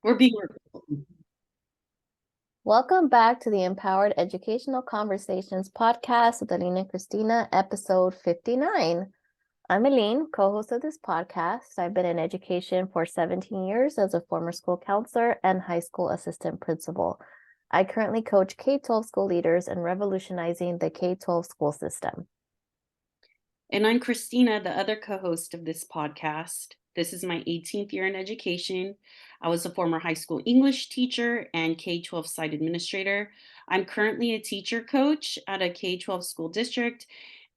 We're being Welcome back to the Empowered Educational Conversations podcast with Elin and Christina, episode 59. I'm Elin, co-host of this podcast. I've been in education for 17 years as a former school counselor and high school assistant principal. I currently coach K-12 school leaders in revolutionizing the K-12 school system. And I'm Christina, the other co-host of this podcast. This is my 18th year in education. I was a former high school English teacher and K-12 site administrator. I'm currently a teacher coach at a K-12 school district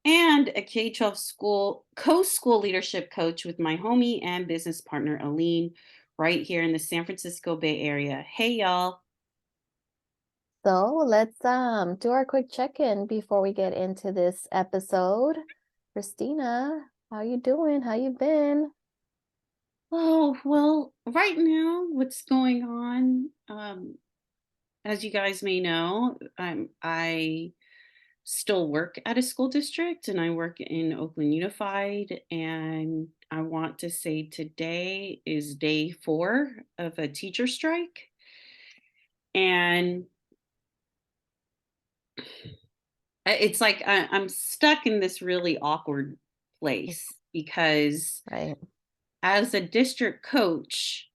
and a K-12 school co-school leadership coach with my homie and business partner, Elin, right here in the San Francisco Bay Area. Hey, y'all. So let's do our quick check-in before we get into this episode. Christina, how you doing? How you been? Oh, well, right now, what's going on? As you guys may know, I still work at a school district and I work in Oakland Unified. And I want to say today is day 4 of a teacher strike. And it's like I'm stuck in this really awkward place because Right. as a district coach,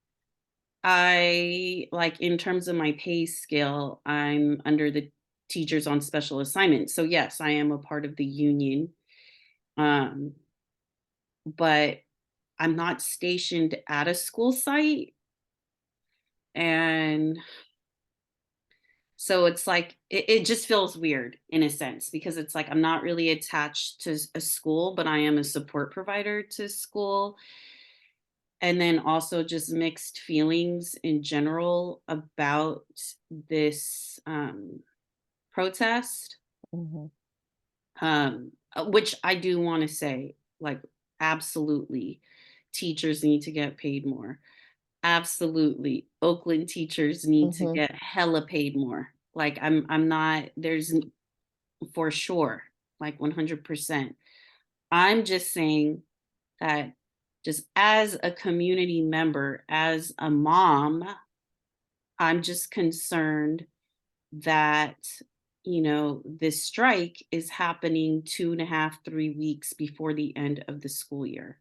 I like in terms of my pay scale, I'm under the teachers on special assignment. So yes, I am a part of the union. Um, but I'm not stationed at a school site. And so it's like it just feels weird in a sense because it's like I'm not really attached to a school, but I am a support provider to school. And then also just mixed feelings in general about this protest, Mm-hmm. which I do want to say, like, absolutely, teachers need to get paid more. Absolutely, Oakland teachers need to Mm-hmm. get hella paid more. Like, I'm not. There's for sure, like 100%. I'm just saying that just as a community member, as a mom, I'm just concerned that, this strike is happening 2.5, 3 weeks before the end of the school year.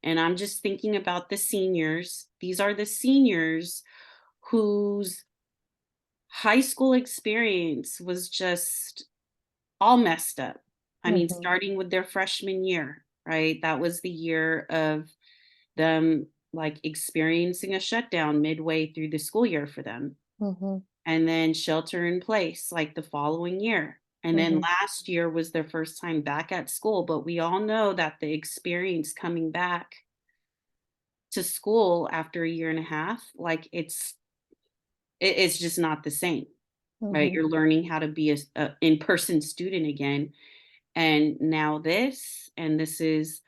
And I'm just thinking about the seniors. These are the seniors whose high school experience was just all messed up. I mean, Mm-hmm. starting with their freshman year, right? That was the year of them like experiencing a shutdown midway through the school year for them. Mm-hmm. And then shelter in place like the following year. And then Mm-hmm. last year was their first time back at school. But we all know that the experience coming back to school after a year and a half, like it's just not the same, right? Mm-hmm. You're learning how to be a in-person student again. And now this is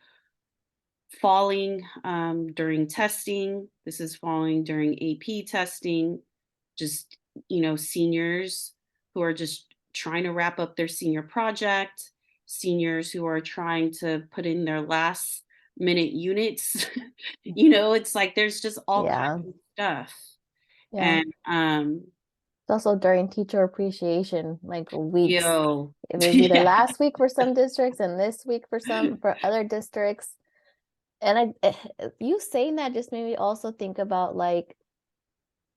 falling during testing. This is falling during AP testing. Just, seniors who are just trying to wrap up their senior project, seniors who are trying to put in their last minute units. It's like there's just all Yeah. kinds of stuff. Yeah. And It's also during teacher appreciation, like weeks. yo, It may be the yeah. last week for some districts and this week for other districts. And you saying that just made me also think about like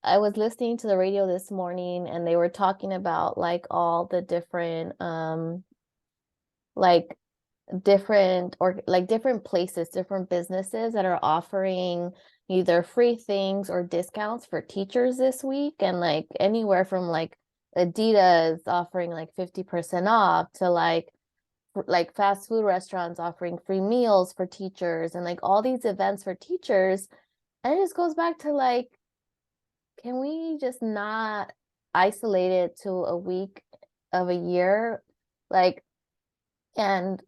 I was listening to the radio this morning and they were talking about like all the different like different or like different places, different businesses that are offering either free things or discounts for teachers this week. And like anywhere from like Adidas offering like 50% off to like fast food restaurants offering free meals for teachers and like all these events for teachers. And it just goes back to like, can we just not isolate it to a week of a year? Like, and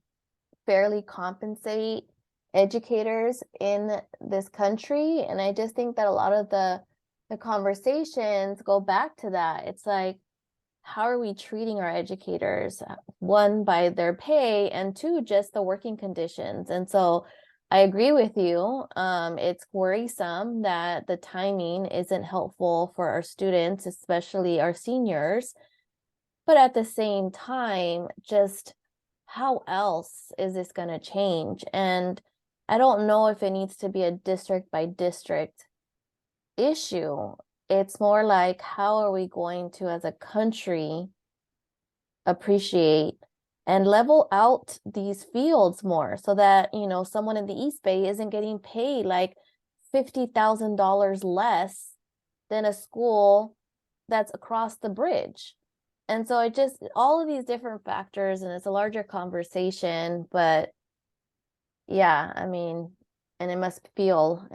fairly compensate educators in this country. And I just think that a lot of the conversations go back to that. It's like, how are we treating our educators? One, by their pay, and two, just the working conditions. And so I agree with you. It's worrisome that the timing isn't helpful for our students, especially our seniors. But at the same time, just how else is this going to change? And I don't know if it needs to be a district by district issue. It's more like, how are we going to, as a country, appreciate and level out these fields more so that, you know, someone in the East Bay isn't getting paid like $50,000 less than a school that's across the bridge. And so it just, all of these different factors, and it's a larger conversation, but yeah, I mean, and it must feel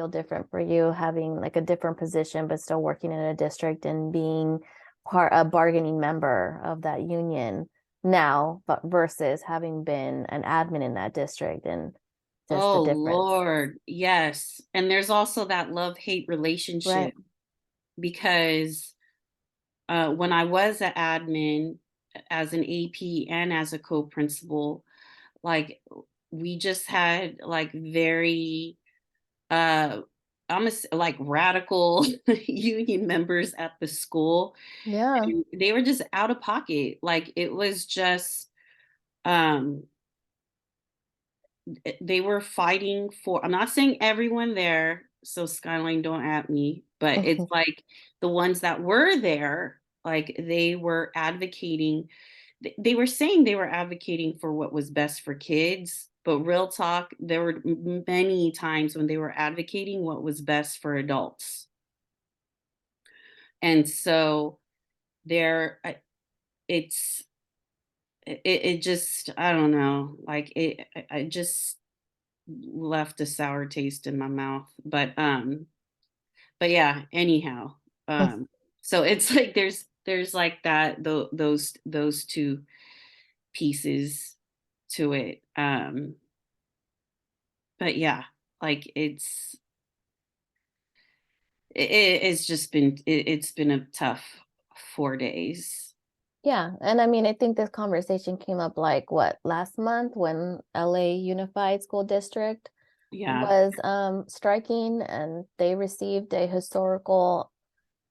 different for you having like a different position, but still working in a district and being a bargaining member of that union now, but versus having been an admin in that district, and just the Oh difference. Lord, yes. And there's also that love-hate Right. relationship because when I was an admin as an AP and as a co-principal, like we just had like very uh like radical union members at the school. Yeah. And they were just out of pocket. Like it was just um they were fighting for, I'm not saying everyone there, so Skyline don't at me, but it's like the ones that were there, like they were advocating, they were saying they were advocating for what was best for kids, but real talk, there were many times when they were advocating what was best for adults. And so there it's it just, I don't know, like I just left a sour taste in my mouth. But yeah, anyhow. So it's like there's like that those two pieces to it. But yeah, like it's just been it's been a tough 4 days. Yeah, and I mean, I think this conversation came up like what, last month when LA Unified School District Yeah. was striking, and they received a historical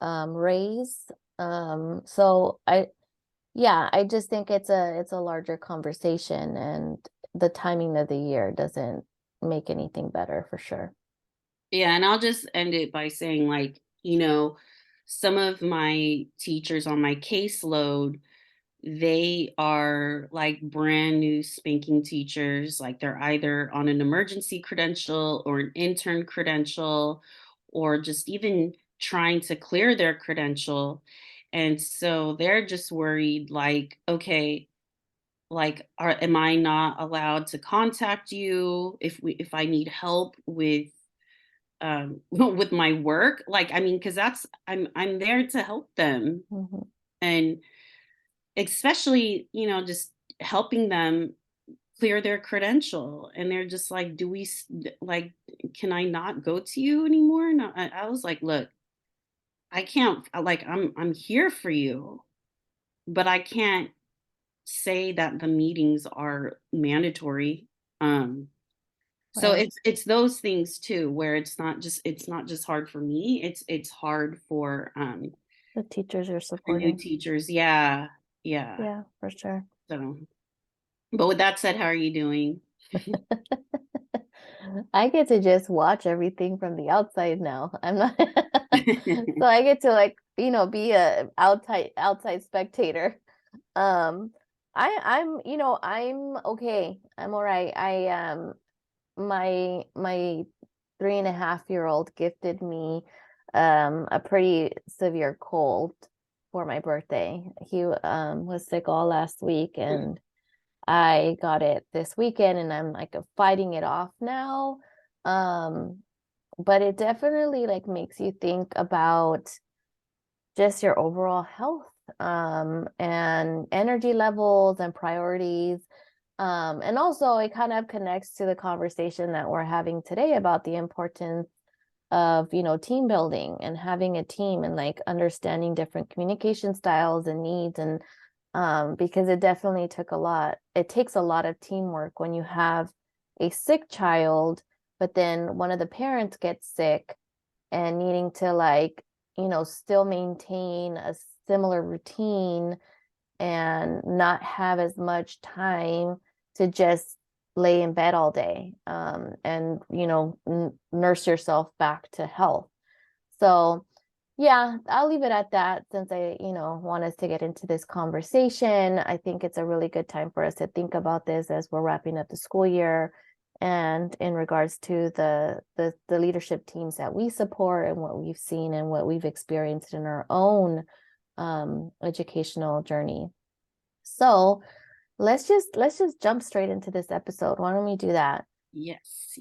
raise. So yeah, I just think it's a larger conversation, and the timing of the year doesn't make anything better for sure. Yeah, and I'll just end it by saying, like, some of my teachers on my caseload, they are like brand new spanking teachers. Like they're either on an emergency credential or an intern credential, or just even trying to clear their credential. And so they're just worried, like, okay, like, am I not allowed to contact you if I need help with with my work? Like, I mean, because that's, I'm there to help them. Mhm. And especially, just helping them clear their credential. And they're just like, like, can I not go to you anymore? No, I was like, look, I can't, like, I'm here for you, but I can't say that the meetings are mandatory. um so Right. it's those things too, where it's not just hard for me, it's hard The teachers are for new supporting. teachers. Yeah, yeah. Yeah, for sure. So, but with that said, how are you doing? I get to just watch everything from the outside now. I'm not so I get to like, be a outside spectator. Um I'm okay. I'm all right. My 3.5-year-old gifted me a pretty severe cold for my birthday. He was sick all last week, and I got it this weekend, and I'm like fighting it off now. Um, but it definitely like makes you think about just your overall health, and energy levels and priorities. And also it kind of connects to the conversation that we're having today about the importance of, team building and having a team, and like understanding different communication styles and needs. And because it takes a lot of teamwork when you have a sick child, but then one of the parents gets sick and needing to like, still maintain a similar routine and not have as much time to just lay in bed all day, and nurse yourself back to health. So yeah, I'll leave it at that since I want us to get into this conversation. I think it's a really good time for us to think about this as we're wrapping up the school year, and in regards to the leadership teams that we support and what we've seen and what we've experienced in our own educational journey. So let's just jump straight into this episode. Why don't we do that? Yes.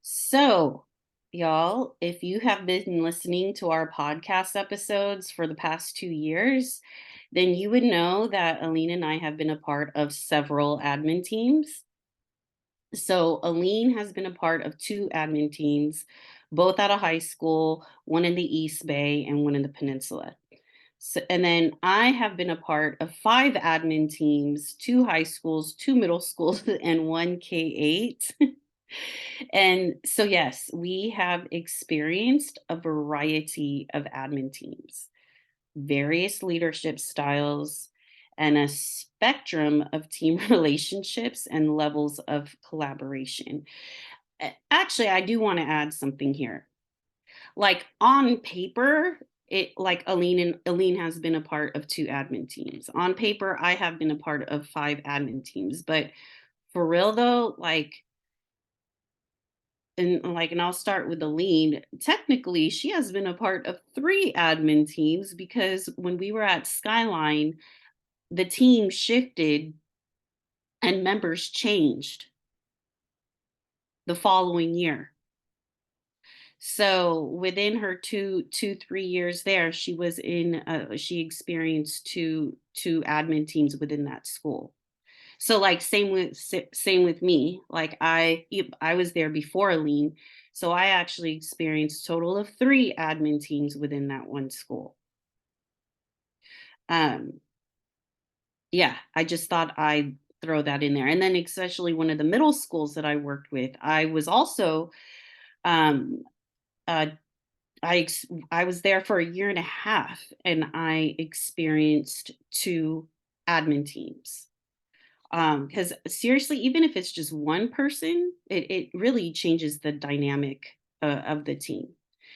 So, y'all, if you have been listening to our podcast episodes for the past 2 years, then you would know that Aline and I have been a part of several admin teams. So, Aline has been a part of two admin teams, both at a high school, one in the East Bay and one in the Peninsula. So, and then I have been a part of five admin teams, two high schools, two middle schools, and one K-8. And so, yes, we have experienced a variety of admin teams, various leadership styles, and a spectrum of team relationships and levels of collaboration. Actually, I do want to add something here. Like on paper, it like Aline has been a part of two admin teams. On paper, I have been a part of five admin teams, but for real though, and I'll start with Aline. Technically, she has been a part of three admin teams because when we were at Skyline, the team shifted and members changed the following year. So within her 3 years there, she experienced two admin teams within that school. So like same with me. Like I was there before Aline, so I actually experienced total of three admin teams within that one school. Um, yeah, I just thought I'd throw that in there. And then especially one of the middle schools that I worked with, I was also um, uh, I was there for a year and a half, and I experienced two admin teams. Because seriously, even if it's just one person, it really changes the dynamic of the team.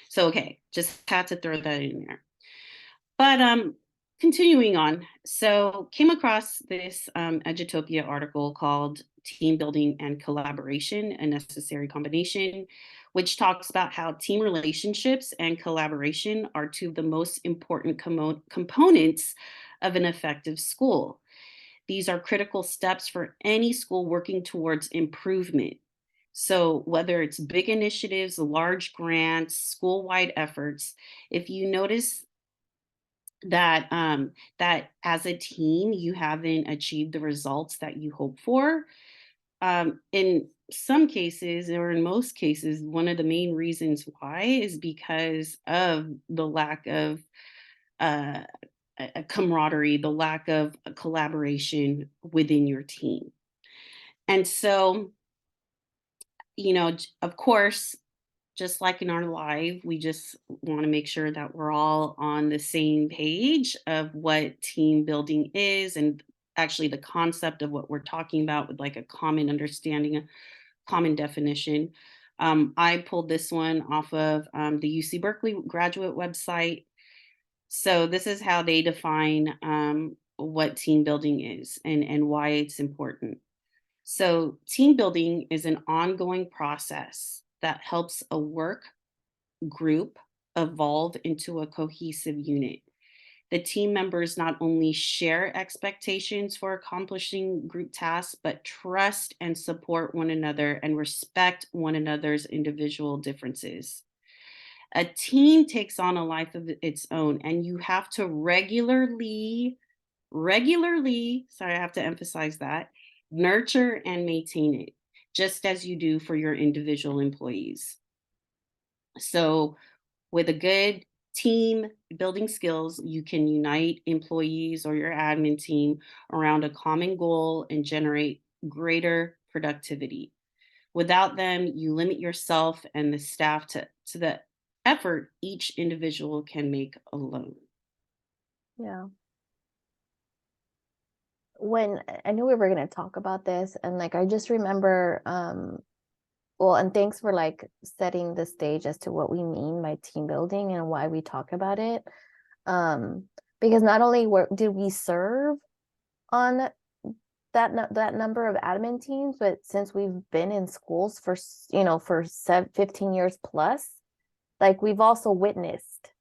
So okay, just had to throw that in there. But continuing on, so came across this Edutopia article called "Team Building and Collaboration: A Necessary Combination," which talks about how team relationships and collaboration are two of the most important components of an effective school. These are critical steps for any school working towards improvement. So, whether it's big initiatives, large grants, school wide efforts, if you notice that as a team you haven't achieved the results that you hope for, in some cases or in most cases, one of the main reasons why is because of the lack of uh, a camaraderie, the lack of a collaboration within your team. And so, of course, just like in our life, we just want to make sure that we're all on the same page of what team building is and actually the concept of what we're talking about with like a common understanding, a common definition. I pulled this one off of the UC Berkeley graduate website. So this is how they define what team building is and why it's important. So, team building is an ongoing process that helps a work group evolve into a cohesive unit. The team members not only share expectations for accomplishing group tasks, but trust and support one another and respect one another's individual differences. A team takes on a life of its own, and you have to regularly, sorry, I have to emphasize that, nurture and maintain it, just as you do for your individual employees. So, with a good team building skills, you can unite employees or your admin team around a common goal and generate greater productivity. Without them, you limit yourself and the staff to the effort each individual can make alone. Yeah. When I knew we were going to talk about this, and like I just remember, well, and thanks for like setting the stage as to what we mean by team building and why we talk about it. Um, because not only did we serve on that number of admin teams, but since we've been in schools for, for 15 years plus, like we've also witnessed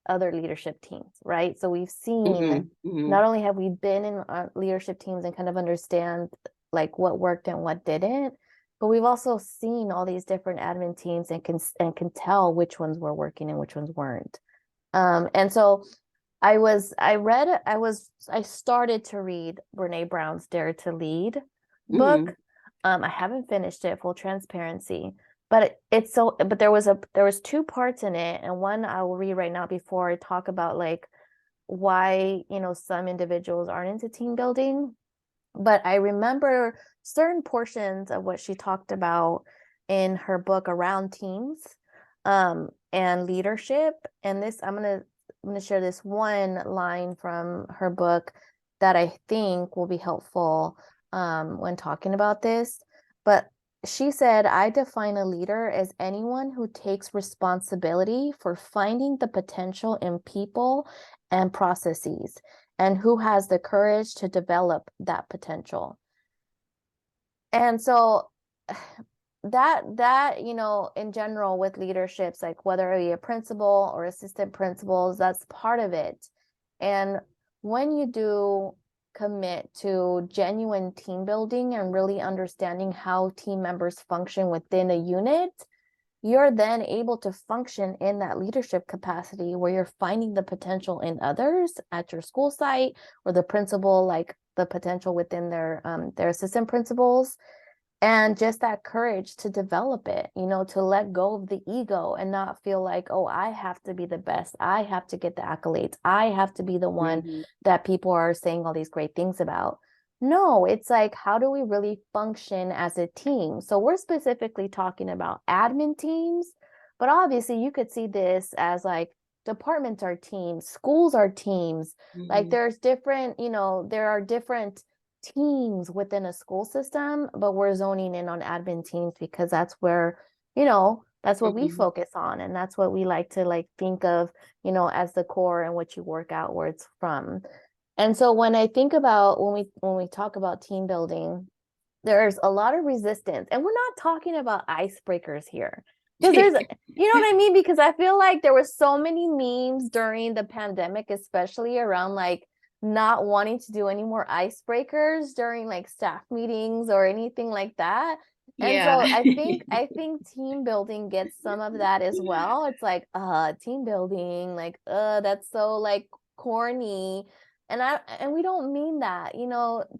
other leadership teams, right? So we've seen, Mhm, mhm, not only have we been in leadership teams and kind of understand like what worked and what didn't, but we've also seen all these different admin teams and can tell which ones were working and which ones weren't. And so I started to read Brene Brown's Dare to Lead book. mhm, I haven't finished it, full transparency, but but there was two parts in it, and one I will read right now before I talk about like why, some individuals aren't into team building. But I remember certain portions of what she talked about in her book around teams, and leadership. And this, I'm gonna share this one line from her book that I think will be helpful, when talking about this. But she said, I define a leader as anyone who takes responsibility for finding the potential in people and processes, and who has the courage to develop that potential. And so that in general with leaderships, like whether it be a principal or assistant principals, that's part of it. And when you do commit to genuine team building and really understanding how team members function within a unit, you're then able to function in that leadership capacity where you're finding the potential in others at your school site, or the principal, like the potential within their assistant principals, and just that courage to develop it, to let go of the ego and not feel like, oh, I have to be the best, I have to get the accolades, I have to be the one mhm, that people are saying all these great things about. No, it's like, how do we really function as a team? So we're specifically talking about admin teams, but obviously you could see this as like departments are teams, schools are teams. Like mhm, there's different, there are different teams within a school system, but we're zoning in on admin teams because that's where, that's what we mhm. focus on. And that's what we like to like think of, as the core and what you work outwards from. And so when I think about when we talk about team building, there's a lot of resistance. And we're not talking about icebreakers here. Because there's, you know what I mean? Because I feel like there were so many memes during the pandemic, especially around like not wanting to do any more icebreakers during like staff meetings or anything like that. And Yeah. so I think team building gets some of that as well. It's like, team building, like, that's so like corny. And we don't mean that.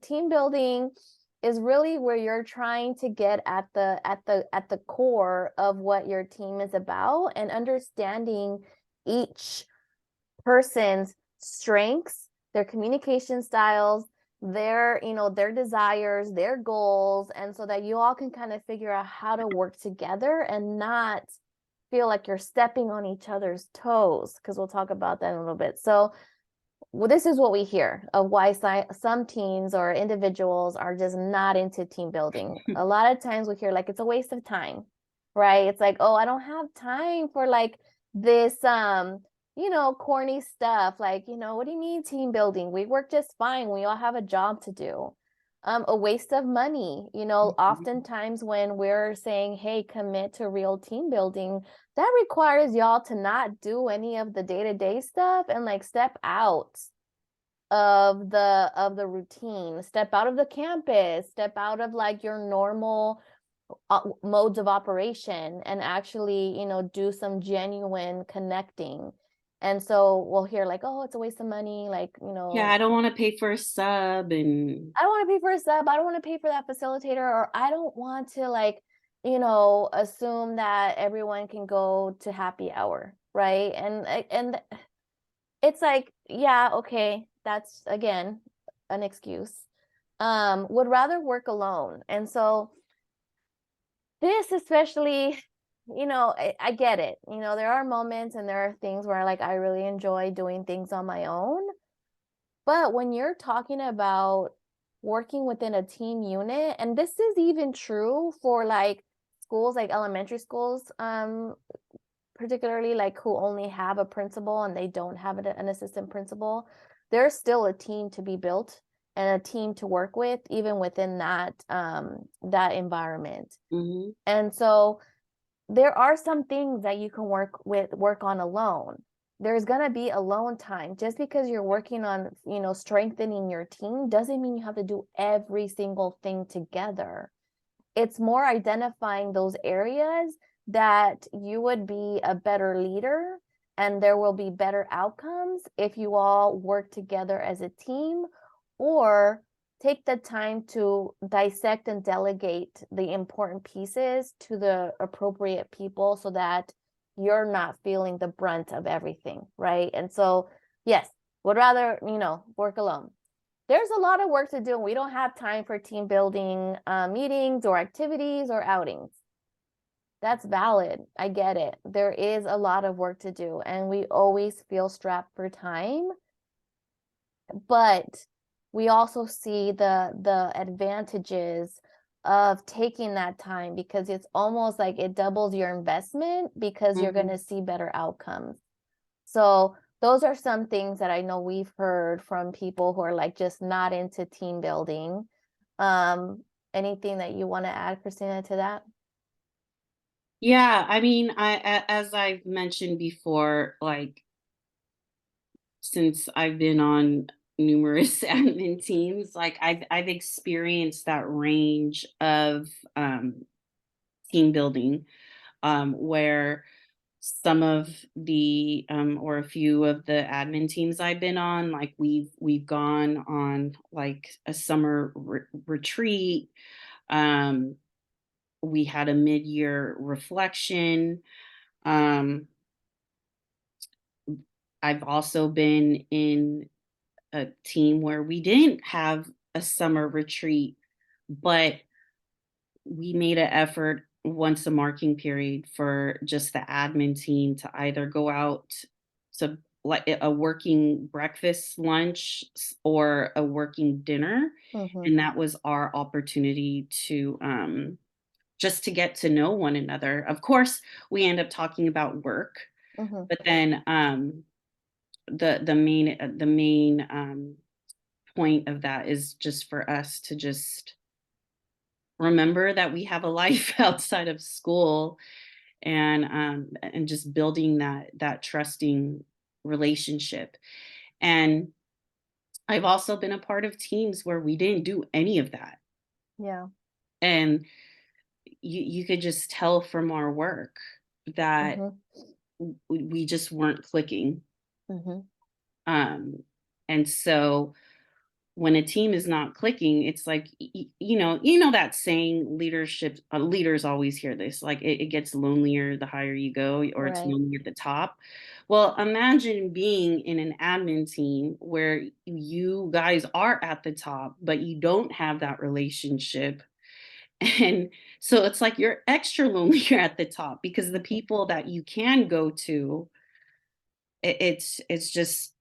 Team building is really where you're trying to get at the core of what your team is about, and understanding each person's strengths, their communication styles, their desires, their goals, and so that you all can kind of figure out how to work together and not feel like you're stepping on each other's toes, because we'll talk about that in a little bit. So well, this is what we hear of why some teams or individuals are just not into team building. A lot of times we hear like it's a waste of time, right? It's like, oh, I don't have time for like this, corny stuff. Like, what do you mean team building? We work just fine. We all have a job to do. A waste of money. Mhm, Oftentimes when we're saying, hey, commit to real team building, that requires y'all to not do any of the day-to-day stuff and like step out of the routine, step out of the campus, step out of like your normal modes of operation, and actually, do some genuine connecting. And so we'll hear like, oh, it's a waste of money, like, yeah, I don't wanna pay for a sub and I don't want to pay for a sub. I don't want to pay for that facilitator, or I don't want to like, assume that everyone can go to happy hour, right? And it's like, yeah, okay, that's again an excuse. would rather work alone. And so this especially, I get it. There are moments and there are things where like I really enjoy doing things on my own. But when you're talking about working within a team unit, and this is even true for like schools, like elementary schools, particularly like who only have a principal and they don't have an assistant principal, there's still a team to be built and a team to work with, even within that environment. Mm-hmm. And so there are some things that you can work on alone. There's going to be alone time. Just because you're working on, strengthening your team doesn't mean you have to do every single thing together. It's more identifying those areas that you would be a better leader and there will be better outcomes if you all work together as a team, or take the time to dissect and delegate the important pieces to the appropriate people so that you're not feeling the brunt of everything, right? And so, yes, would rather, work alone. There's a lot of work to do. We don't have time for team building meetings or activities or outings. That's valid. I get it. There is a lot of work to do, and we always feel strapped for time. But we also see the advantages of taking that time, because it's almost like it doubles your investment because you're going to see better outcomes. So those are some things that I know we've heard from people who are like just not into team building. Anything that you want to add, Christina, to that? Yeah, I mean, as I've mentioned before, like since I've been on numerous admin teams, like I've experienced that range of team building, where some of the or a few of the admin teams I've been on, like we've gone on like a summer retreat. Um, we had a mid-year reflection. Um, I've also been in a team where we didn't have a summer retreat, but we made an effort once a marking period for just the admin team to either go out to like a working breakfast, lunch, or a working dinner. Mm-hmm. And that was our opportunity to just to get to know one another. Of course, we end up talking about work, Mm-hmm. but then the main point of that is just for us to just remember that we have a life outside of school, and just building that trusting relationship. And I've also been a part of teams where we didn't do any of that, Yeah. and you could just tell from our work that Mm-hmm. we just weren't clicking. Mm-hmm. um and so when a team is not clicking, it's like that saying, leadership leaders always hear this, like it gets lonelier the higher you go, or it's Right. lonely at the top. Well, imagine being in an admin team where you guys are at the top but you don't have that relationship. And so it's like you're extra lonelier at the top, because the people that you can go to, it's just,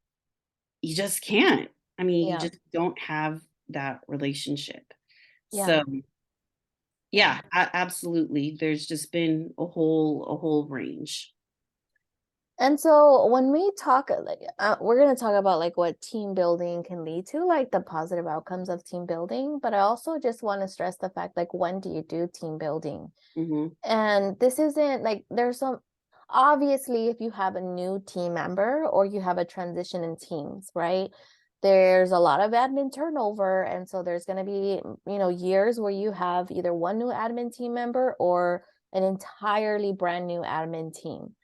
you just can't. I mean, you Yeah. just don't have that relationship. Yeah. So, Yeah. yeah, absolutely. There's just been a whole range. And so when we talk, like, we're going to talk about like what team building can lead to, like the positive outcomes of team building. But I also just want to stress the fact, like, when do you do team building? Mhm. And this isn't like, there's some, obviously, if you have a new team member or you have a transition in teams, right? There's a lot of admin turnover. And so there's going to be, years where you have either one new admin team member or an entirely brand new admin team.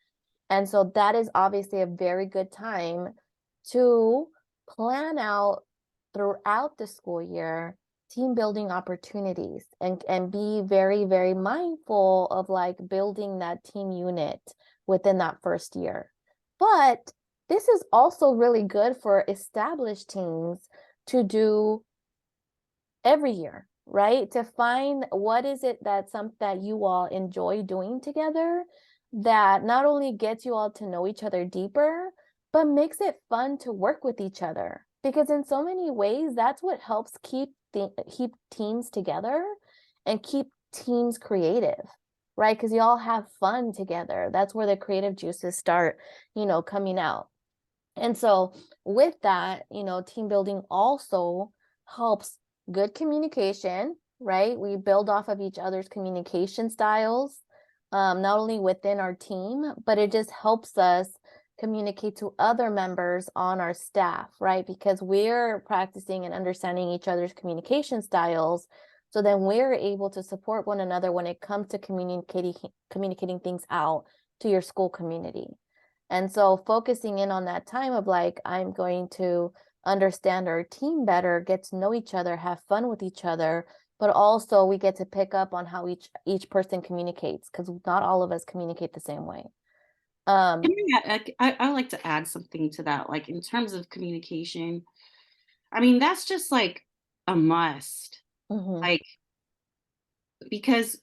And so that is obviously a very good time to plan out throughout the school year team building opportunities, and be very, very mindful of like building that team unit within that first year. But this is also really good for established teams to do every year, right? To find what is it that you all enjoy doing together that not only gets you all to know each other deeper, but makes it fun to work with each other. Because in so many ways, that's what helps keep teams together and keep teams creative, right? Because you all have fun together. That's where the creative juices start, coming out. And so with that, team building also helps good communication, right? We build off of each other's communication styles, not only within our team, but it just helps us communicate to other members on our staff, right? Because we're practicing and understanding each other's communication styles. So then we're able to support one another when it comes to communicating things out to your school community. And so focusing in on that time of like, I'm going to understand our team better, get to know each other, have fun with each other, but also we get to pick up on how each person communicates, because not all of us communicate the same way. And yeah, I like to add something to that, like in terms of communication. I mean, that's just like a must. Mhm, Like, because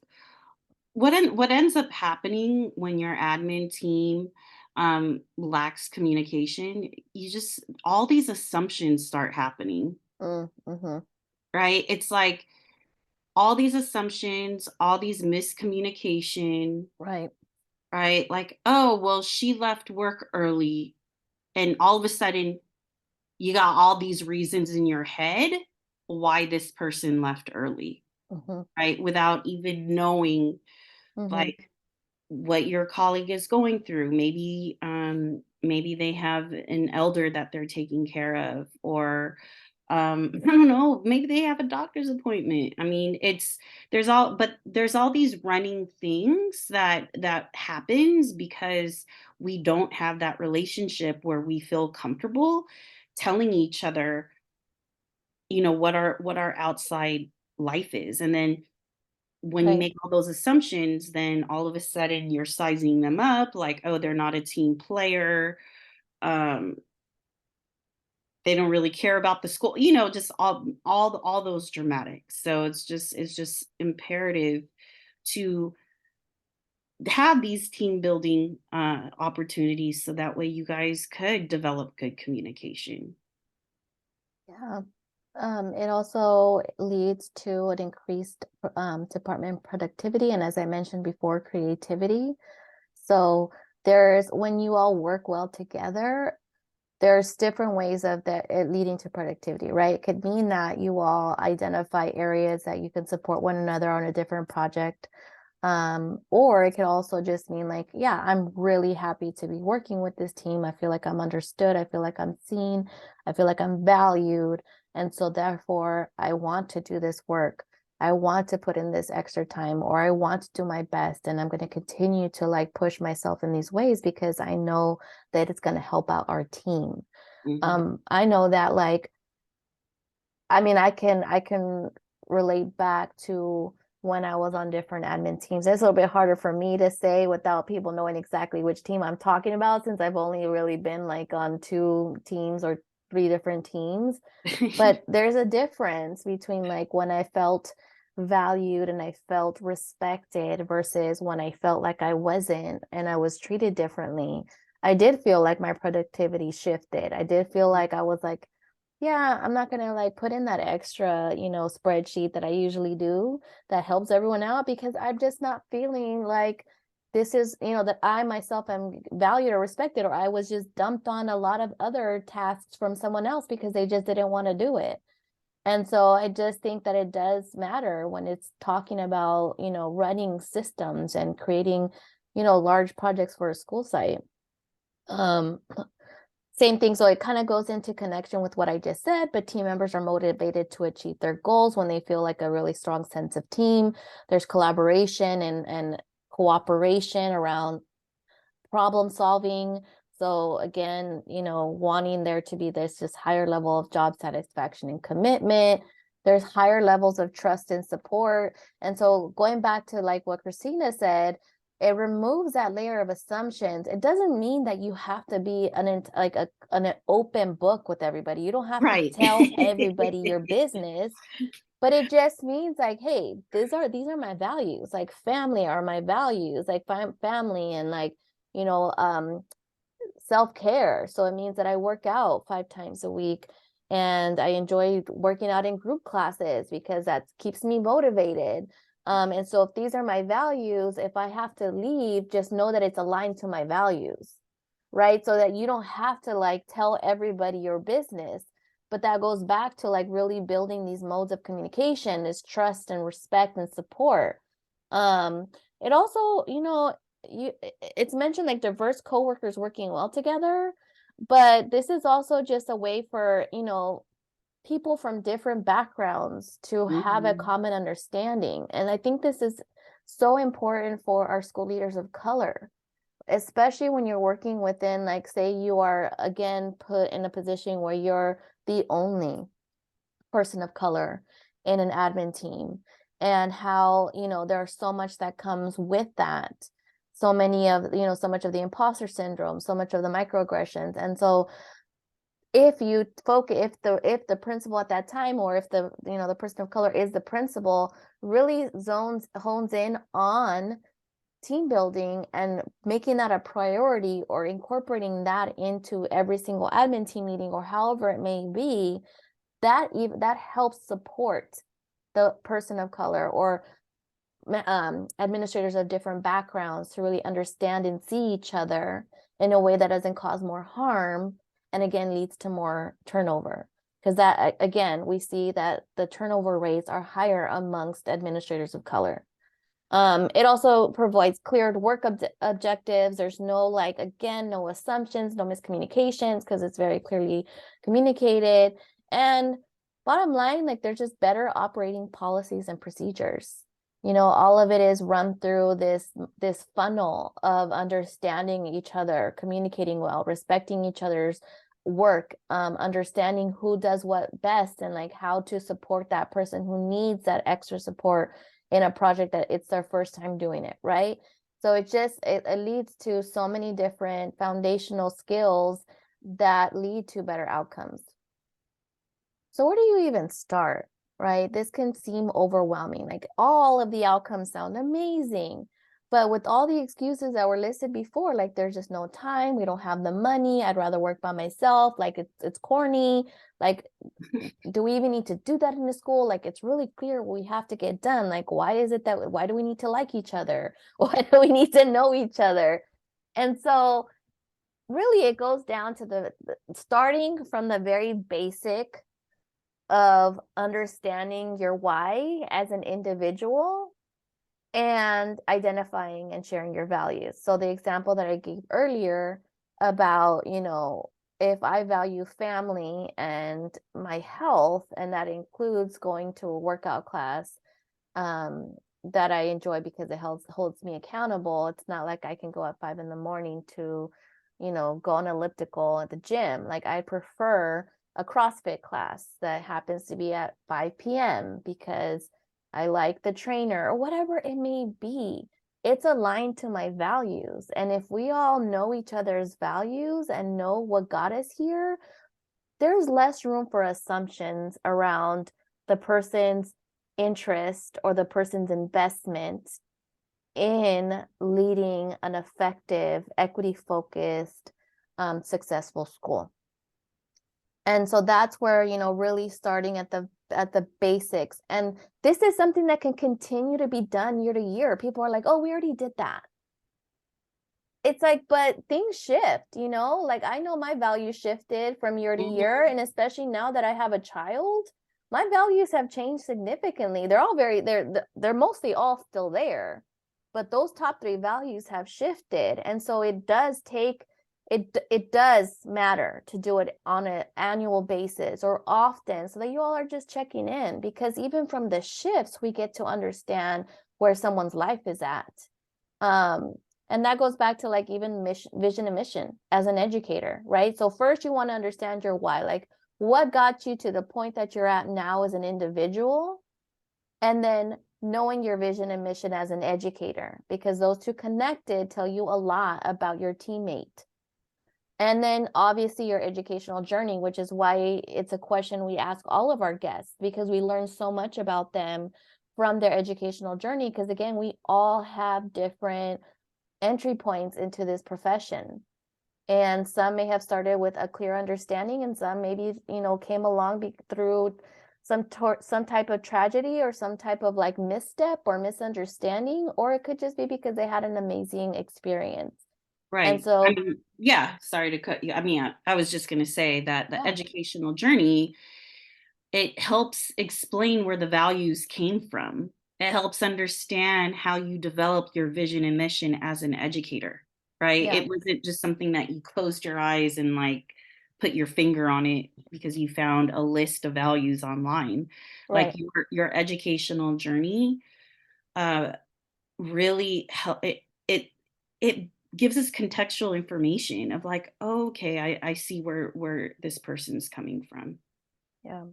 what ends up happening when your admin team lacks communication, you just all these assumptions start happening, mhm, right? It's like all these assumptions, all these miscommunication, right. right? Like, oh, well, she left work early, and all of a sudden you got all these reasons in your head why this person left early, Mhm, right? Without even knowing mhm, like what your colleague is going through. Maybe they have an elder that they're taking care of, or I don't know, maybe they have a doctor's appointment. I mean, there's all these running things that happens because we don't have that relationship where we feel comfortable telling each other, what our outside life is. And then when you right. make all those assumptions, then all of a sudden you're sizing them up like, oh, they're not a team player. Um, they don't really care about the school, just all those dramatics. So it's just imperative to have these team building opportunities so that way you guys could develop good communication. Yeah. It also leads to an increased department productivity, and as I mentioned before, creativity. So when you all work well together, there's different ways of that it leading to productivity, right? It could mean that you all identify areas that you can support one another on a different project. Or it could also just mean like, yeah, I'm really happy to be working with this team. I feel like I'm understood. I feel like I'm seen. I feel like I'm valued. And so therefore, I want to do this work. I want to put in this extra time, or I want to do my best. And I'm going to continue to like push myself in these ways because I know that it's going to help out our team. Hmm. I know that like, I mean, I can relate back to when I was on different admin teams. It's a little bit harder for me to say without people knowing exactly which team I'm talking about, since I've only really been like on two teams or three different teams. But there's a difference between like when I felt valued and I felt respected versus when I felt like I wasn't and I was treated differently. I did feel like my productivity shifted. I did feel like I was like, yeah, I'm not gonna like put in that extra, spreadsheet that I usually do that helps everyone out because I'm just not feeling like this is, that I myself am valued or respected, or I was just dumped on a lot of other tasks from someone else because they just didn't want to do it. And so I just think that it does matter when it's talking about, running systems and creating, large projects for a school site. Um, Same thing. So it kind of goes into connection with what I just said, but team members are motivated to achieve their goals when they feel like a really strong sense of team. There's collaboration and cooperation around problem solving. So again, wanting there to be this just higher level of job satisfaction and commitment. There's higher levels of trust and support. And so going back to like what Christina said, it removes that layer of assumptions. It doesn't mean that you have to be an open book with everybody. You don't have to Right. tell everybody your business, But it just means like, hey, these are my values. Like family are my values, like family and like, you know, self-care. So it means that I work out 5 times a week and I enjoy working out in group classes because that keeps me motivated. And so if these are my values, if I have to leave, just know that it's aligned to my values, right? So that you don't have to like tell everybody your business. But that goes back to like really building these modes of communication, this trust and respect and support. It also, it's mentioned like diverse coworkers working well together, but this is also just a way for, people from different backgrounds to have a Mhm. common understanding. And I think this is so important for our school leaders of color, especially when you're working within, like, say you are again put in a position where you're the only person of color in an admin team, and how, there's so much that comes with that. So much of the imposter syndrome, so much of the microaggressions. And so if you focus, if the principal at that time, or if the person of color is the principal, really hones in on team building and making that a priority, or incorporating that into every single admin team meeting, or however it may be, that helps support the person of color, or administrators of different backgrounds, to really understand and see each other in a way that doesn't cause more harm, and again leads to more turnover. Because that, again, we see that the turnover rates are higher amongst administrators of color. It also provides cleared work objectives. There's no, like, again, no assumptions, no miscommunications, because it's very clearly communicated. And bottom line, like, there's just better operating policies and procedures. All of it is run through this funnel of understanding each other, communicating well, respecting each other's work, understanding who does what best, and like how to support that person who needs that extra support in a project that it's their first time doing it, right? So it leads to so many different foundational skills that lead to better outcomes. So where do you even start, right? This can seem overwhelming. Like, all of the outcomes sound amazing, but with all the excuses that were listed before, like there's just no time, we don't have the money, I'd rather work by myself, like it's corny, like, do we even need to do that in the school? Like, it's really clear what we have to get done. Like, why do we need to like each other? Why do we need to know each other? And so really it goes down to the starting from the very basic of understanding your why as an individual, and identifying and sharing your values. So the example that I gave earlier about, if I value family and my health, and that includes going to a workout class that I enjoy because it holds me accountable. It's not like I can go at 5 a.m. to, go on elliptical at the gym. Like, I prefer a CrossFit class that happens to be at 5 p.m. because I like the trainer, or whatever it may be. It's aligned to my values. And if we all know each other's values and know what got us here, there's less room for assumptions around the person's interest or the person's investment in leading an effective, equity-focused, successful school. And so that's where, really starting at the basics. And this is something that can continue to be done year to year. People are like, oh, we already did that. It's like, but things shift, like, I know my values shifted from year to year. And especially now that I have a child, my values have changed significantly. They're mostly all still there, but those top 3 values have shifted. And so it does matter to do it on an annual basis or often, so that you all are just checking in, because even from the shifts, we get to understand where someone's life is at. And that goes back to, like, even vision and mission as an educator, right? So first you want to understand your why, like, what got you to the point that you're at now as an individual, and then knowing your vision and mission as an educator, because those two connected tell you a lot about your teammate. And then obviously your educational journey, which is why it's a question we ask all of our guests, because we learn so much about them from their educational journey. Because again, we all have different entry points into this profession. And some may have started with a clear understanding, and some maybe, came along through some type of tragedy or some type of like misstep or misunderstanding, or it could just be because they had an amazing experience. And Right. I so, mean, yeah, sorry to cut you. I mean, I was just going to say that the yeah, educational journey, it helps explain where the values came from. It helps understand how you developed your vision and mission as an educator, right? yeah, It wasn't just something that you closed your eyes and like put your finger on it because you found a list of values online. Like right. your educational journey uh really help it gives us contextual information of like, oh, okay, I see where this person's coming from. Yeah.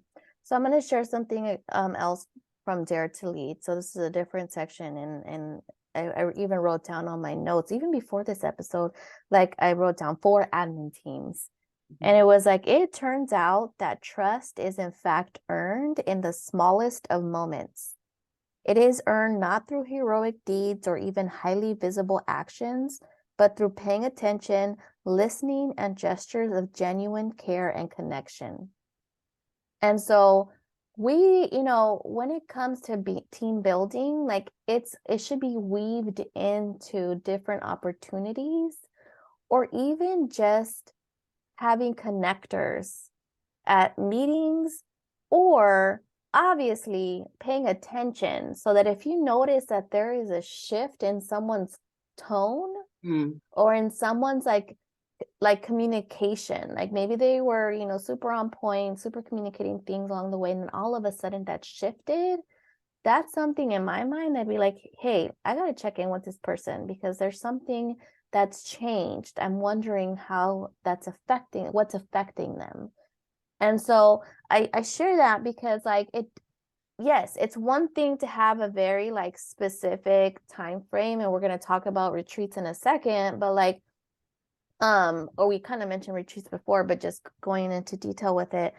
So I'm going to share something else from Dare to Lead. So this is a different section, and I even wrote down on my notes, even before this episode, like I wrote down 4 admin teams. Mhm. And it was like, it turns out that trust is in fact earned in the smallest of moments. It is earned not through heroic deeds or even highly visible actions, but through paying attention, listening, and gestures of genuine care and connection. And so when it comes to team building, like it should be weaved into different opportunities, or even just having connectors at meetings, or obviously paying attention so that if you notice that there is a shift in someone's tone Mm, or in someone's like communication, like maybe they were super on point, super communicating things along the way, and then all of a sudden that shifted. That's something in my mind that'd be like, hey, I got to check in with this person because there's something that's changed. I'm wondering how that's affecting what's affecting them. And so I share that because like yes, it's one thing to have a very like specific time frame, and we're going to talk about retreats in a second, but like or we kind of mentioned retreats before, but just going into detail with it.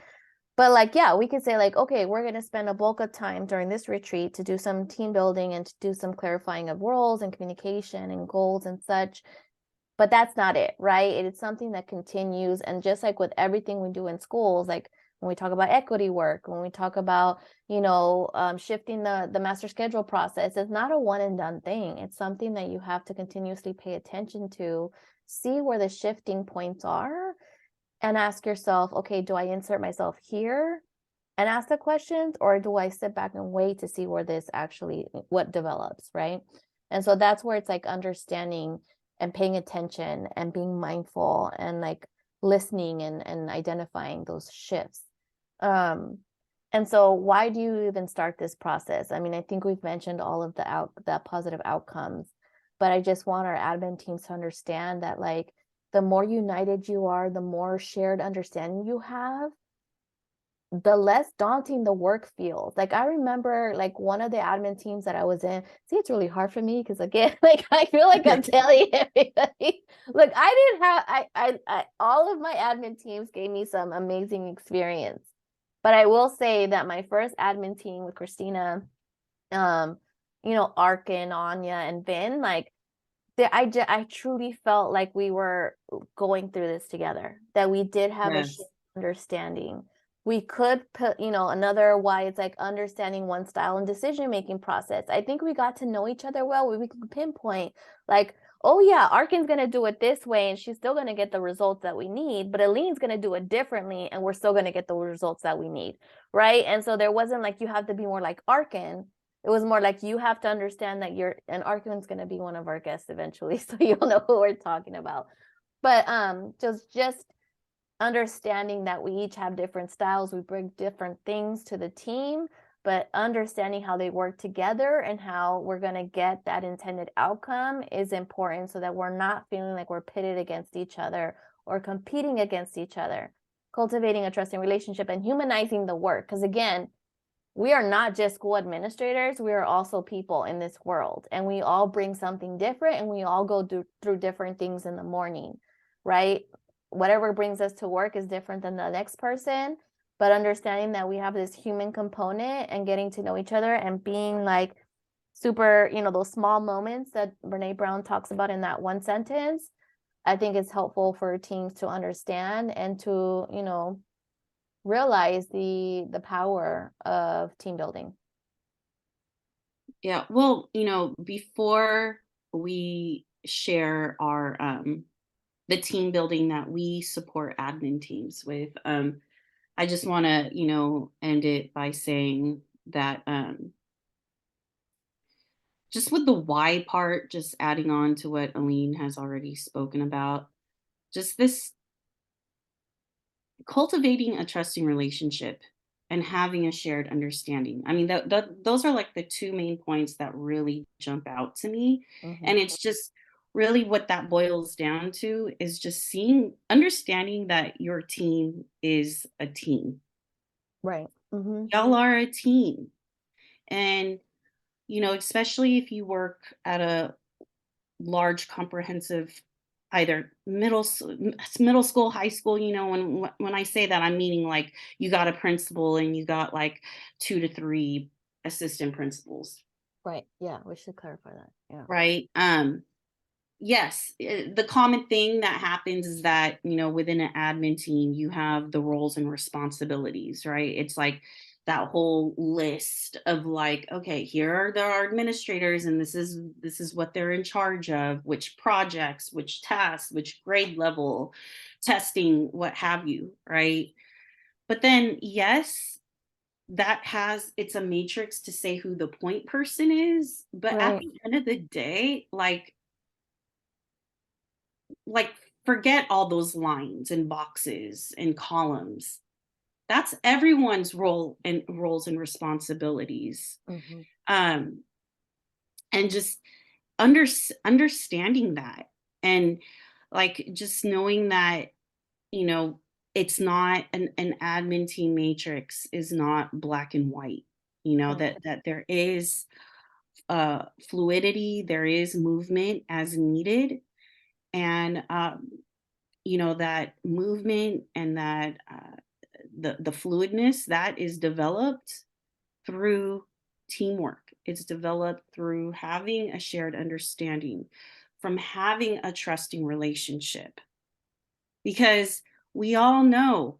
But like, yeah, we could say like, okay, we're going to spend a bulk of time during this retreat to do some team building and to do some clarifying of roles and communication and goals and such. But that's not it, right? It is something that continues. And just like with everything we do in schools, like when we talk about equity work, when we talk about, shifting the master schedule process, it's not a one and done thing. It's something that you have to continuously pay attention to, see where the shifting points are, and ask yourself, okay, do I insert myself here and ask the questions, or do I sit back and wait to see where this actually what develops, right? And so that's where it's like understanding and paying attention and being mindful and like listening and identifying those shifts. um and so why do you even start this process? I mean, I think we've mentioned all of the positive outcomes, but I just want our admin teams to understand that like the more united you are, the more shared understanding you have, the less daunting the work feels. Like I remember like one of the admin teams that I was in. See, it's really hard for me because again, like I feel like I'm telling everybody. Look, I didn't have I all of my admin teams gave me some amazing experience. But I will say that my first admin team with Christina, um, Arkin, Anya, and Vin, like I truly felt like we were going through this together, that we did have a shared yes. understanding. We could put, another why it's like understanding one style and decision making process. I think we got to know each other well. We could pinpoint like, oh yeah, Arkin's gonna do it this way and she's still gonna get the results that we need, but Eileen's gonna do it differently and we're still gonna get the results that we need, right? And so there wasn't like you have to be more like Arkin. It was more like you have to understand that you're and Arkin's going to be one of our guests eventually, so you'll know who we're talking about. But just understanding that we each have different styles, we bring different things to the team, but understanding how they work together and how we're going to get that intended outcome is important so that we're not feeling like we're pitted against each other or competing against each other. Cultivating a trusting relationship and humanizing the work, because again, we are not just school administrators, we are also people in this world, and we all bring something different and we all go through different things in the morning, right? whatever brings us to work is different than the next person, but understanding that we have this human component and getting to know each other and being like super, those small moments that Brene Brown talks about in that one sentence, I think it's helpful for teams to understand and to, realize the power of team building. Yeah. Well, before we share our the team building that we support admin teams with, I just want to, end it by saying that just with the why part, just adding on to what Aline has already spoken about, just this cultivating a trusting relationship and having a shared understanding. I mean, those are like the two main points that really jump out to me. Mm-hmm. And it's just really what that boils down to is just understanding that your team is a team. Right. Mm-hmm. Y'all are a team. And, especially if you work at a large comprehensive either middle school, high school, when I say that I'm meaning like you got a principal and you got like 2 to 3 assistant principals, Right. Yeah, we should clarify that. Yeah. right? Yes, the common thing that happens is that, within an admin team, you have the roles and responsibilities, right? It's like that whole list of like, okay, here are our administrators, and this is what they're in charge of, which projects, which tasks, which grade level, testing, what have you, right? But then, yes, it's a matrix to say who the point person is, but at Right. the end of the day, like forget all those lines and boxes and columns. That's everyone's roles and responsibilities. Mm-hmm. um and just under, understanding that, and like just knowing that, you know it's not an admin team matrix is not black and white, Right. that there is fluidity, there is movement as needed. And that movement and that the fluidness that is developed through teamwork. It's developed through having a shared understanding, from having a trusting relationship. Because we all know,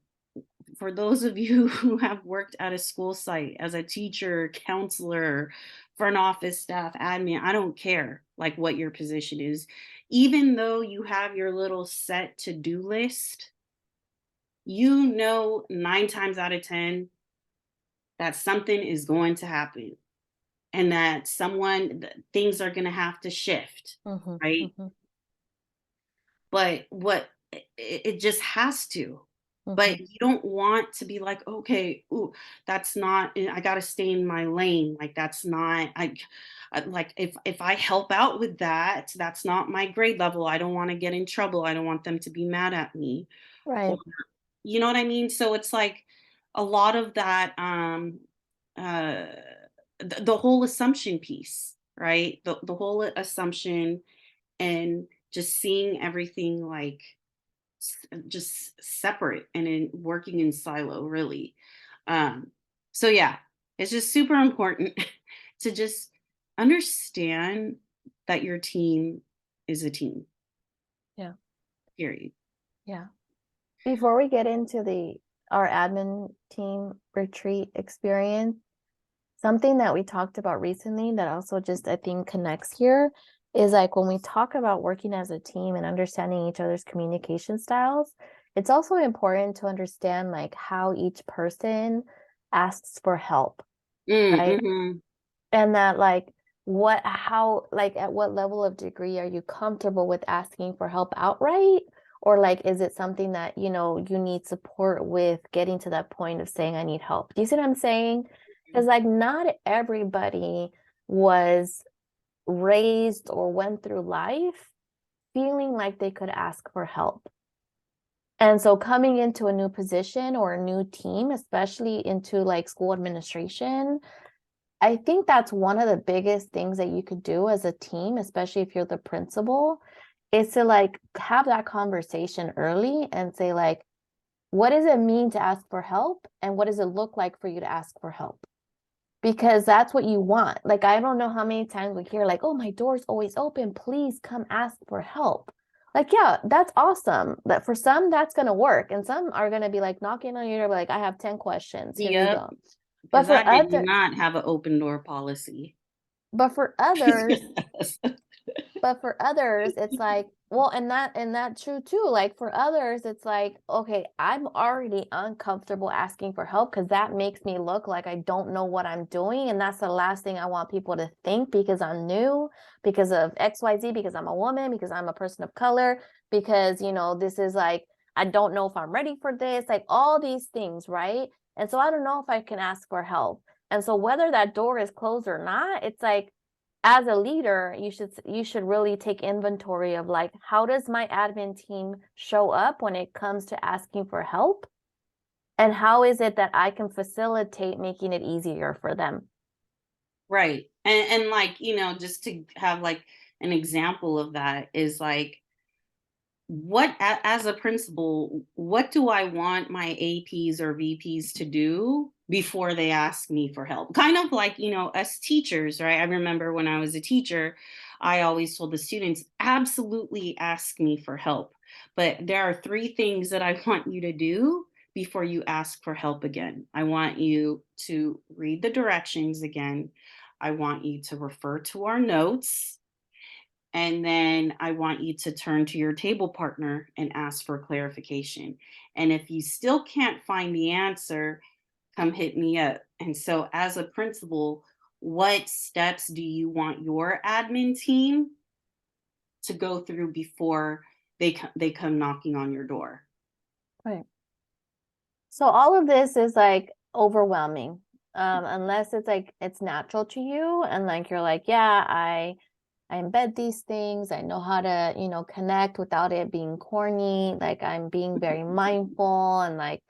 for those of you who have worked at a school site as a teacher, counselor, front office staff, admin, I don't care like what your position is. Even though you have your little set to-do list, 9 times out of 10 that something is going to happen, and that things are going to have to shift, Mm-hmm. right? Mm-hmm. But it just has to. Mm-hmm. But you don't want to be like, okay, ooh, that's not, I got to stay in my lane. Like that's not, like if I help out with that, that's not my grade level. I don't want to get in trouble. I don't want them to be mad at me. Or, Right. you know what I mean? So it's like a lot of that, uh, the whole assumption piece, right? The whole assumption, and just seeing everything like just separate and in working in silo, really. So yeah, it's just super important to just understand that your team is a team, Yeah. period. Yeah. Before we get into our admin team retreat experience, something that we talked about recently that also just I think connects here is like when we talk about working as a team and understanding each other's communication styles, it's also important to understand like how each person asks for help, right? Mm-hmm. And that like at what level of degree are you comfortable with asking for help outright? Or like, is it something that, you need support with getting to that point of saying, I need help? Do you see what I'm saying? Because like not everybody was raised or went through life feeling like they could ask for help. And so coming into a new position or a new team, especially into like school administration, I think that's one of the biggest things that you could do as a team, especially if you're the principal, is to like have that conversation early and say like, what does it mean to ask for help? And what does it look like for you to ask for help? Because that's what you want. Like, I don't know how many times we hear like, oh, my door's always open. Please come ask for help. Like, yeah, that's awesome. But for some, that's going to work. And some are going to be like knocking on your door, like, I have 10 questions. Here you Yep. go. But Because for I do other, not have an open door policy. but for others, Yes. but for others, it's like, well, and that's true too. Like for others, it's like, okay, I'm already uncomfortable asking for help because that makes me look like I don't know what I'm doing. And that's the last thing I want people to think because I'm new, because of XYZ, because I'm a woman, because I'm a person of color, because, you know, this is like, I don't know if I'm ready for this, like all these things, right? And so I don't know if I can ask for help. And so whether that door is closed or not, it's like, as a leader, you should really take inventory of like, how does my admin team show up when it comes to asking for help? And how is it that I can facilitate making it easier for them? Right. And like, just to have like an example of that is like, as a principal, what do I want my APs or VPs to do before they ask me for help? Kind of like, us teachers, right? I remember when I was a teacher, I always told the students, absolutely ask me for help. But there are three things that I want you to do before you ask for help again. I want you to read the directions again. I want you to refer to our notes, and then I want you to turn to your table partner and ask for clarification. And if you still can't find the answer, come hit me up. And so, as a principal, what steps do you want your admin team to go through before they come knocking on your door? Right. So all of this is like overwhelming. Unless it's like it's natural to you and like you're like, yeah, I embed these things. I know how to, you know, connect without it being corny. Like I'm being very mindful and like,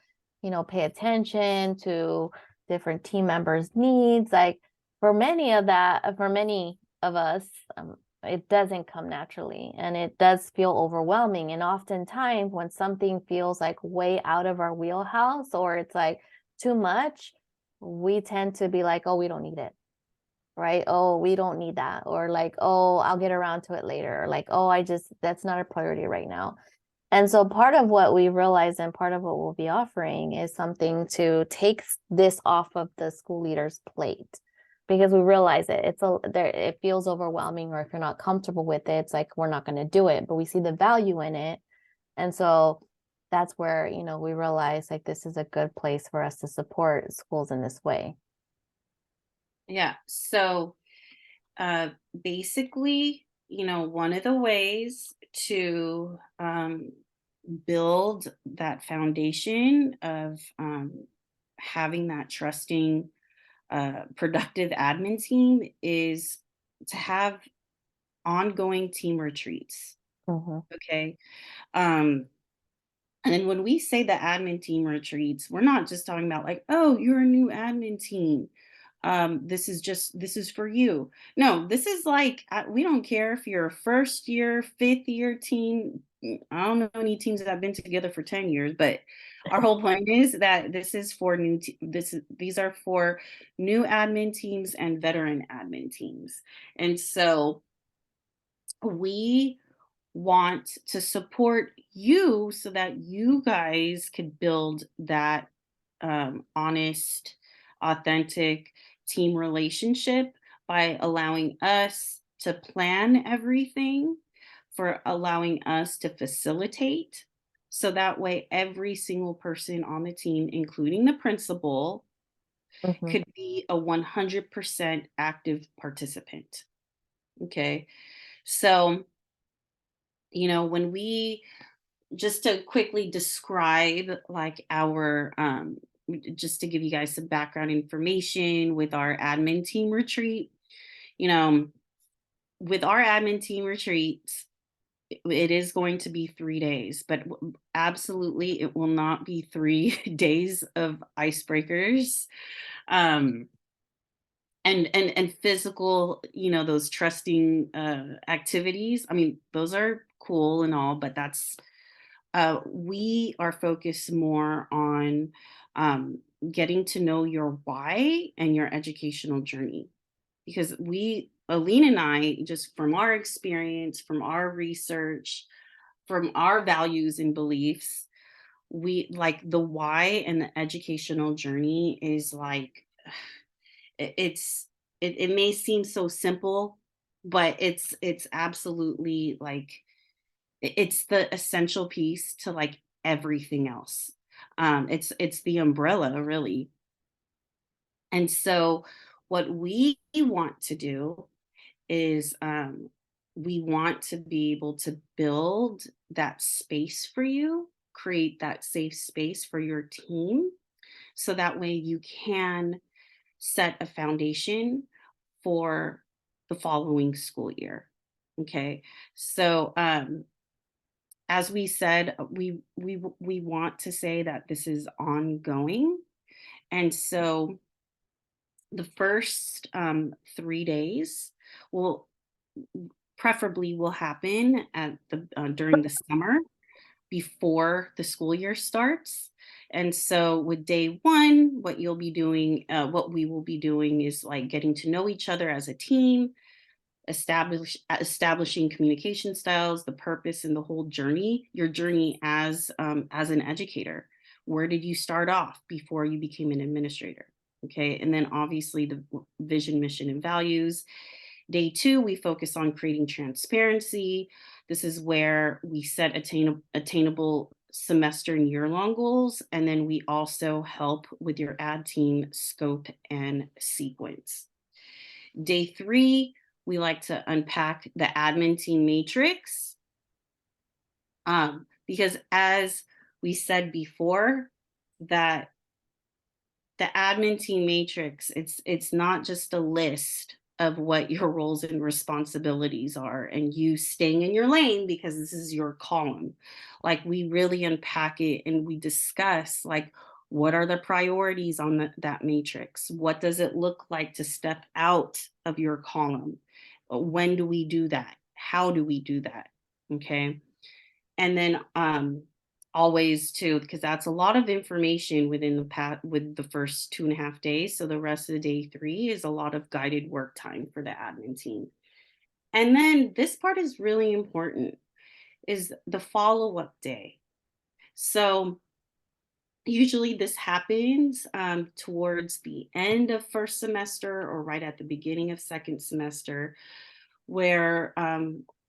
you know, pay attention to different team members' needs. Like for many of us, it doesn't come naturally and it does feel overwhelming. And oftentimes when something feels like way out of our wheelhouse or it's like too much, we tend to be like, oh, we don't need it, right? Oh, we don't need that. Or like, oh, I'll get around to it later. Or like, oh, that's not a priority right now. And so part of what we realize and part of what we'll be offering is something to take this off of the school leader's plate because we realize it feels overwhelming, or if you're not comfortable with it, it's like we're not going to do it, but we see the value in it. And so that's where, you know, we realize like this is a good place for us to support schools in this way. Yeah. So, basically, one of the ways to build that foundation of having that trusting, productive admin team is to have ongoing team retreats. Mhm. Okay. Um, and then when we say the admin team retreats, we're not just talking about like, oh, you're a new admin team. This is for you. No, this is like, we don't care if you're a first year, fifth year team. I don't know any teams that have been together for 10 years, but our whole point is that this is for these are for new admin teams and veteran admin teams. And so we want to support you so that you guys could build that honest, authentic team relationship by allowing us to plan everything, for allowing us to facilitate. So that way, every single person on the team, including the principal, Mhm. could be a 100% active participant. Okay. So, when we just to quickly describe like our just to give you guys some background information with our admin team retreat, you know with our admin team retreats, it is going to be 3 days, but absolutely it will not be 3 days of icebreakers, um and physical, those trusting activities. I mean, those are cool and all, but that's we are focused more on um, getting to know your why and your educational journey. Because Aline and I, just from our experience, from our research, from our values and beliefs, we like the why and the educational journey is like it's it may seem so simple, but it's absolutely like it's the essential piece to like everything else. It's the umbrella really. And so what we want to do is we want to be able to build that space for you, create that safe space for your team, so that way you can set a foundation for the following school year. Okay. So as we said, we want to say that this is ongoing. And so the first 3 days will preferably will happen at the during the summer before the school year starts. And so with day one, what you'll be doing, what we will be doing is like getting to know each other as a team, establishing communication styles, the purpose and the whole journey, your journey as an educator. Where did you start off before you became an administrator? Okay. And then obviously the vision, mission, and values. Day two, we focus on creating transparency. This is where we set attainable semester and year-long goals. And then we also help with your ad team scope and sequence. Day three, we like to unpack the admin team matrix. Because as we said before, that the admin team matrix, it's not just a list of what your roles and responsibilities are and you staying in your lane because this is your column. Like we really unpack it and we discuss like what are the priorities on that matrix? What does it look like to step out of your column? When do we do that? How do we do that? Okay. And then always too, because that's a lot of information within with the first 2.5 days. So the rest of the day three is a lot of guided work time for the admin team. And then this part is really important, is the follow-up day. So usually this happens towards the end of first semester or right at the beginning of second semester, where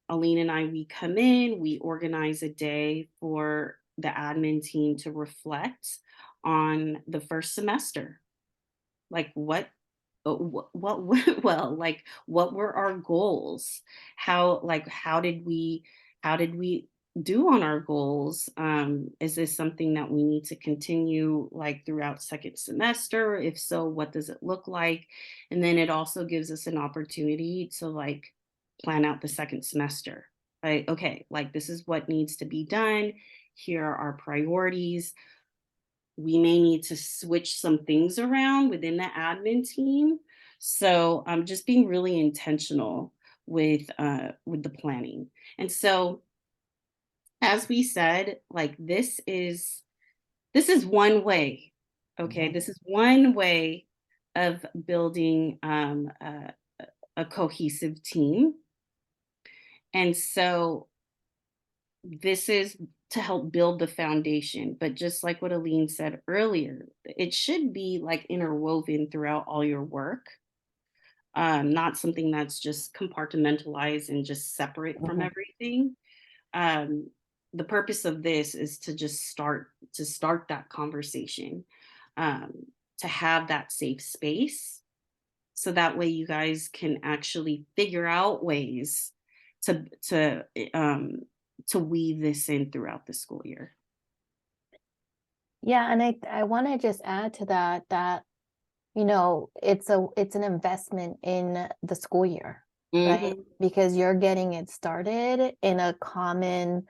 Aline and I, we come in, we organize a day for the admin team to reflect on the first semester. Like what went well, like what were our goals? How did we do on our goals? Is this something that we need to continue like throughout second semester? If so, what does it look like? And then it also gives us an opportunity to like plan out the second semester. Right? Okay, like this is what needs to be done. Here are our priorities. We may need to switch some things around within the admin team. So I'm just being really intentional with the planning. And so as we said, like this is one way. Okay, this is one way of building a cohesive team. And so this is to help build the foundation. But just like what Aline said earlier, it should be like interwoven throughout all your work, not something that's just compartmentalized and just separate from everything. Um, the purpose of this is to just start that conversation, um, to have that safe space, so that way you guys can actually figure out ways to to um, to weave this in throughout the school year. Yeah, and I want to just add to that it's an investment in the school year, right? Mhm. Because you're getting it started in a common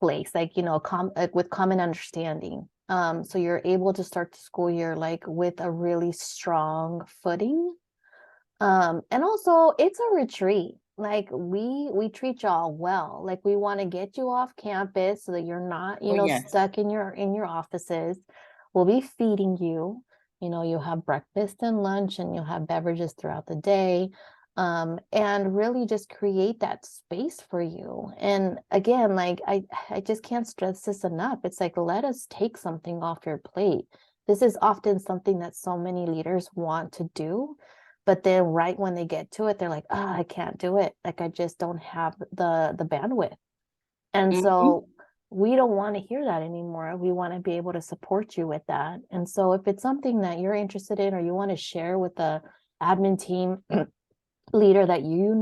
place, like like with common understanding. So you're able to start the school year like with a really strong footing. And also it's a retreat. like we treat y'all well. Like we want to get you off campus so that you're not, Oh, yes. stuck in your offices. We'll be feeding you. You'll have breakfast and lunch and you'll have beverages throughout the day. And really just create that space for you. And again, like I just can't stress this enough. It's like, let us take something off your plate. This is often something that so many leaders want to do, but then right when they get to it, they're like, oh, I can't do it. Like I just don't have the bandwidth. And Mhm. so we don't want to hear that anymore. We want to be able to support you with that. And so if it's something that you're interested in or you want to share with the admin team leader that you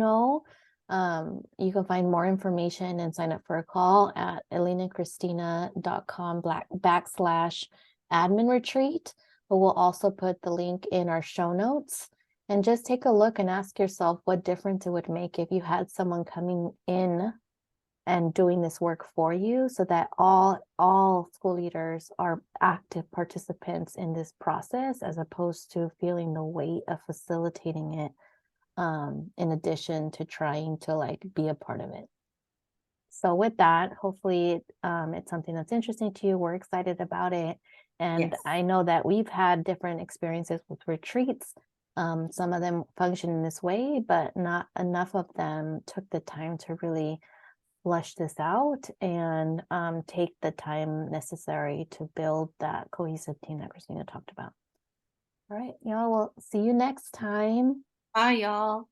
can find more information and sign up for a call at elinandchristina.com/admin retreat. But we'll also put the link in our show notes, and just take a look and ask yourself what difference it would make if you had someone coming in and doing this work for you, so that all school leaders are active participants in this process as opposed to feeling the weight of facilitating it, in addition to trying to like be a part of it. So with that, hopefully it's something that's interesting to you. We're excited about it. And Yes. I know that we've had different experiences with retreats. Some of them function in this way, but not enough of them took the time to really flush this out and take the time necessary to build that cohesive team that Christina talked about. All right, y'all, we'll see you next time. Bye, y'all.